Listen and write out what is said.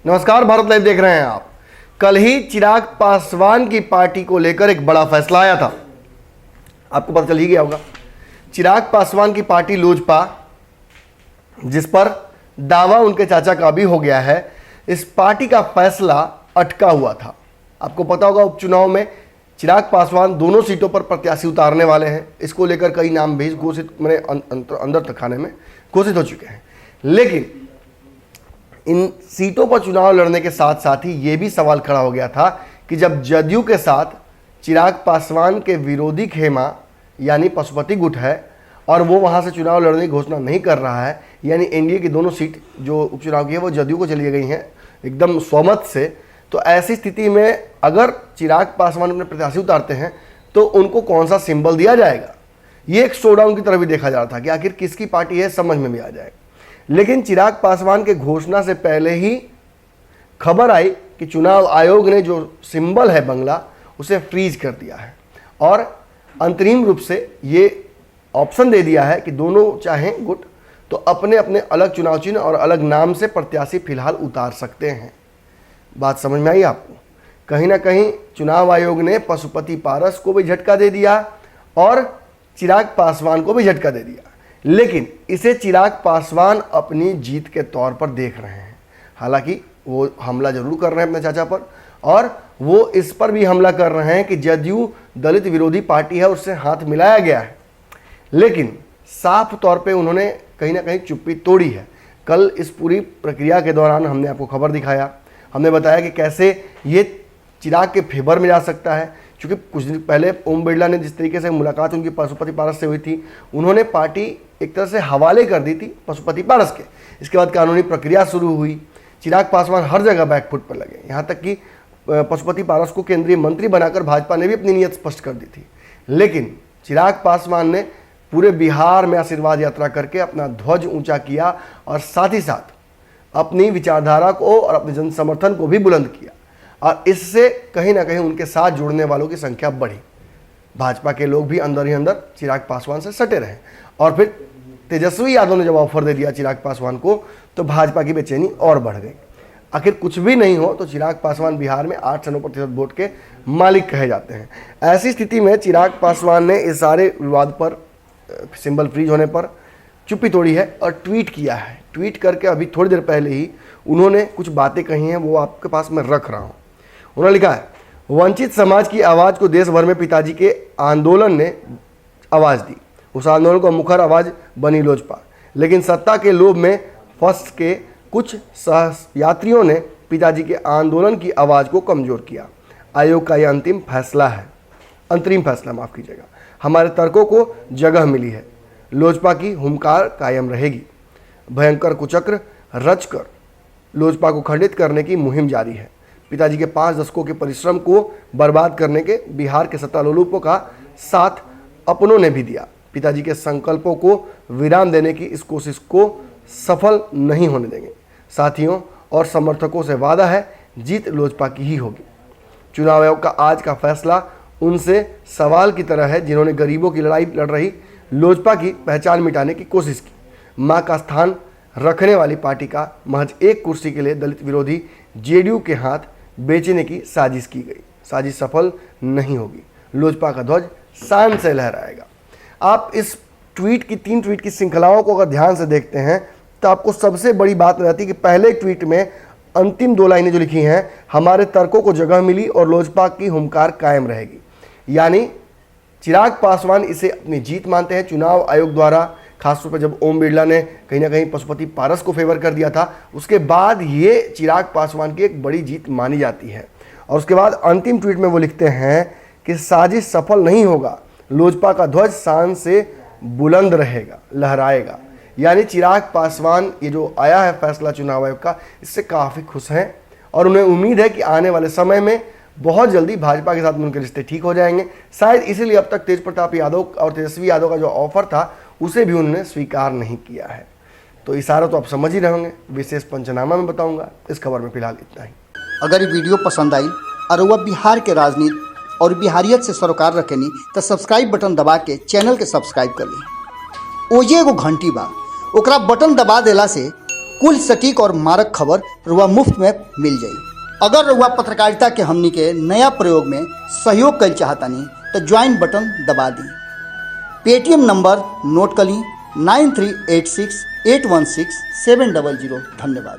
नमस्कार, भारत लाइव देख रहे हैं आप। कल ही चिराग पासवान की पार्टी को लेकर एक बड़ा फैसला आया था, आपको पता चल ही गया होगा। चिराग पासवान की पार्टी लोजपा, जिस पर दावा उनके चाचा का भी हो गया है, इस पार्टी का फैसला अटका हुआ था। आपको पता होगा उपचुनाव में चिराग पासवान दोनों सीटों पर प्रत्याशी उतारने वाले हैं। इसको लेकर कई नाम भी घोषित मैंने अंदर तक खाने में घोषित हो चुके हैं। लेकिन इन सीटों पर चुनाव लड़ने के साथ साथ ही ये भी सवाल खड़ा हो गया था कि जब जदयू के साथ चिराग पासवान के विरोधी खेमा यानी पशुपति गुट है और वो वहाँ से चुनाव लड़ने की घोषणा नहीं कर रहा है, यानी एनडीए की दोनों सीट जो उपचुनाव की है वो जदयू को चली गई हैं एकदम स्वमत से, तो ऐसी स्थिति में अगर चिराग पासवान अपने प्रत्याशी उतारते हैं तो उनको कौन सा सिंबल दिया जाएगा, ये एक शोडाउन की तरह भी देखा जा रहा था कि आखिर किसकी पार्टी है, समझ में भी आ जाएगा। लेकिन चिराग पासवान के घोषणा से पहले ही खबर आई कि चुनाव आयोग ने जो सिंबल है बंगला उसे फ्रीज कर दिया है और अंतरिम रूप से ये ऑप्शन दे दिया है कि दोनों चाहें गुट तो अपने अपने अलग चुनाव चिन्ह और अलग नाम से प्रत्याशी फिलहाल उतार सकते हैं। बात समझ में आई आपको? कहीं ना कहीं चुनाव आयोग ने पशुपति पारस को भी झटका दे दिया और चिराग पासवान को भी झटका दे दिया, लेकिन इसे चिराग पासवान अपनी जीत के तौर पर देख रहे हैं। हालांकि वो हमला जरूर कर रहे हैं अपने चाचा पर और वो इस पर भी हमला कर रहे हैं कि जदयू दलित विरोधी पार्टी है, उससे हाथ मिलाया गया है, लेकिन साफ तौर पे उन्होंने कहीं ना कहीं चुप्पी तोड़ी है। कल इस पूरी प्रक्रिया के दौरान हमने आपको खबर दिखाया, हमने बताया कि कैसे ये चिराग के फेवर में जा सकता है, क्योंकि कुछ दिन पहले ओम बिरला ने जिस तरीके से मुलाकात उनकी पशुपति पारस से हुई थी, उन्होंने पार्टी एक तरह से हवाले कर दी थी पशुपति पारस के। इसके बाद कानूनी प्रक्रिया शुरू हुई, चिराग पासवान हर जगह बैकफुट पर लगे, यहाँ तक कि पशुपति पारस को केंद्रीय मंत्री बनाकर भाजपा ने भी अपनी नीयत स्पष्ट कर दी थी। लेकिन चिराग पासवान ने पूरे बिहार में आशीर्वाद यात्रा करके अपना ध्वज ऊंचा किया और साथ ही साथ अपनी विचारधारा को और अपने जन समर्थन को भी बुलंद किया और इससे कहीं ना कहीं उनके साथ जुड़ने वालों की संख्या बढ़ी। भाजपा के लोग भी अंदर ही अंदर चिराग पासवान से सटे रहे और फिर तेजस्वी यादव ने जब ऑफर दे दिया चिराग पासवान को तो भाजपा की बेचैनी और बढ़ गई। आखिर कुछ भी नहीं हो तो चिराग पासवान बिहार में 8 से 9% वोट के मालिक कहे जाते हैं। ऐसी स्थिति में चिराग पासवान ने इस सारे विवाद पर, सिंबल फ्रीज होने पर चुप्पी तोड़ी है और ट्वीट किया है। ट्वीट करके अभी थोड़ी देर पहले ही उन्होंने कुछ बातें कही हैं, वो आपके पास मैं रख रहा हूँ। उन्होंने लिखा है, वंचित समाज की आवाज़ को देश भर में पिताजी के आंदोलन ने आवाज़ दी। उस आंदोलन का मुखर आवाज़ बनी लोजपा, लेकिन सत्ता के लोभ में फंस के कुछ सहयात्रियों ने पिताजी के आंदोलन की आवाज़ को कमज़ोर किया। आयोग का यह अंतरिम फैसला माफ़ कीजिएगा। हमारे तर्कों को जगह मिली है, लोजपा की हुंकार कायम रहेगी। भयंकर कुचक्र रचकर लोजपा को खंडित करने की मुहिम जारी है। पिताजी के 5 दशकों के परिश्रम को बर्बाद करने के बिहार के सत्तालोलुपों का साथ अपनों ने भी दिया। पिताजी के संकल्पों को विराम देने की इस कोशिश को सफल नहीं होने देंगे। साथियों और समर्थकों से वादा है, जीत लोजपा की ही होगी। चुनाव आयोग का आज का फैसला उनसे सवाल की तरह है जिन्होंने गरीबों की लड़ाई लड़ रही लोजपा की पहचान मिटाने की कोशिश की। मां का स्थान रखने वाली पार्टी का महज एक कुर्सी के लिए दलित विरोधी जेडीयू के हाथ बेचने की साजिश की गई। साजिश सफल नहीं होगी, लोजपा का ध्वज शान से लहराएगा। आप इस ट्वीट की 3 ट्वीट की श्रृंखलाओं को अगर ध्यान से देखते हैं तो आपको सबसे बड़ी बात रहती है कि पहले ट्वीट में अंतिम 2 लाइनें जो लिखी हैं, हमारे तर्कों को जगह मिली और लोजपा की हुंकार कायम रहेगी, यानी चिराग पासवान इसे अपनी जीत मानते हैं। चुनाव आयोग द्वारा खासतौर पर जब ओम बिरला ने कहीं ना कहीं पशुपति पारस को फेवर कर दिया था, उसके बाद ये चिराग पासवान की एक बड़ी जीत मानी जाती है। और उसके बाद अंतिम ट्वीट में वो लिखते हैं कि साजिश सफल नहीं होगा, लोजपा का ध्वज शान से बुलंद रहेगा, लहराएगा। यानी चिराग पासवान ये जो आया है फैसला चुनाव आयोग का, इससे काफ़ी खुश हैं और उन्हें उम्मीद है कि आने वाले समय में बहुत जल्दी भाजपा के साथ उनके रिश्ते ठीक हो जाएंगे। शायद इसीलिए अब तक तेज प्रताप यादव और तेजस्वी यादव का जो ऑफर था उसे भी उन्होंने स्वीकार नहीं किया है। तो इशारा तो आप समझ ही रहोगे, विशेष पंचनामा में बताऊंगा। इस खबर में फिलहाल इतना ही। अगर ये वीडियो पसंद आई और वह बिहार के राजनीति और बिहारियत से सरोकार रखेनी तो सब्सक्राइब बटन दबा के चैनल के सब्सक्राइब कर ली। ओजे एगो घंटी बा, ओकरा बटन दबा देला से कुल सटीक और मारक खबर रुआ मुफ्त में मिल जाई। अगर रुआ पत्रकारिता के हमनी के नया प्रयोग में सहयोग कर चाहतानी तो ज्वाइन बटन दबा दी। पेटीएम नंबर नोट कर ली 9386816700। धन्यवाद।